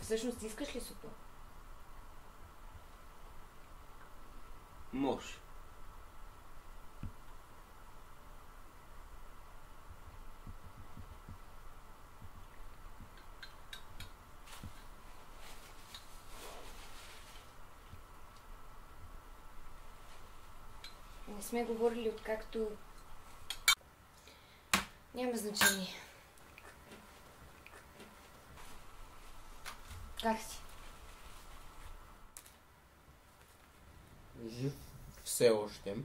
всъщност искаш ли супа? Може. Не сме говорили откакто... Няма значение. Как си? Жив все още.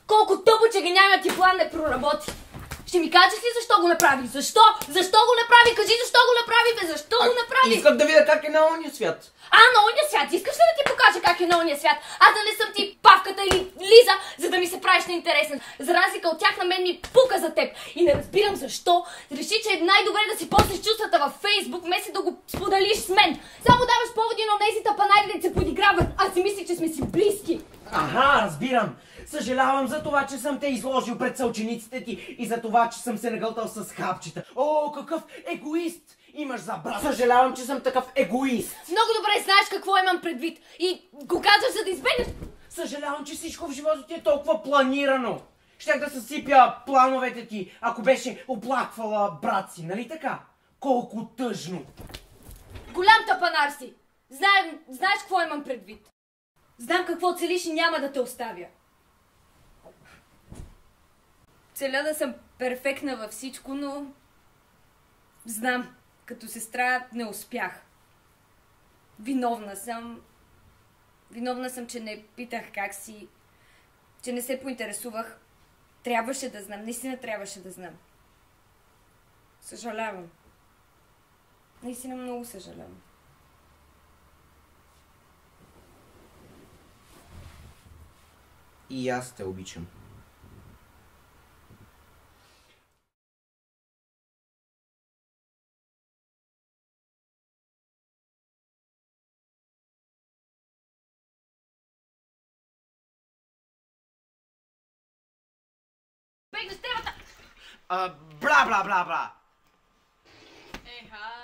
Колко тъпо, че гениалният ти план не проработи! Ще ми кажеш ли защо го направи? Защо? Защо го направи? Кажи защо го направи, бе! Защо го направи? Искам да видя как е на ония свят. На ония свят! Искаш ли да ти покажа как е на ония свят? Аз да не съм ти Павката или Лиза, за да ми се правиш на интересен. За разлика от тях, на мен ми пука за теб. И не разбирам защо реши, че е най-добре да си после чувствата във Фейсбук, вместо да го споделиш с мен. Само даваш поводи на тези тапанари да се подиграват. Аз си мислих, че сме си близки. Аха, разбирам. Съжалявам за това, че съм те изложил пред съучениците ти и за това, че съм се нагълтал с хапчета. О, какъв егоист! Имаш за брат. Съжалявам, че съм такъв егоист. Много добре знаеш какво имам предвид и го казваш, за да избегнеш. Съжалявам, че всичко в живота ти е толкова планирано. Щях да съсипя плановете ти, ако беше оплаквала брат си, нали така? Колко тъжно. Голям тапанар си. Знаеш какво имам предвид. Знам какво целиш и няма да те оставя. Целя да съм перфектна във всичко, но... Знам, като сестра не успях. Виновна съм, че не питах как си, че не се поинтересувах. Трябваше да знам, наистина трябваше да знам. Съжалявам. Наистина много съжалявам. И аз те обичам. Бегна с темата! Бла, бла, бла, бла. Еха!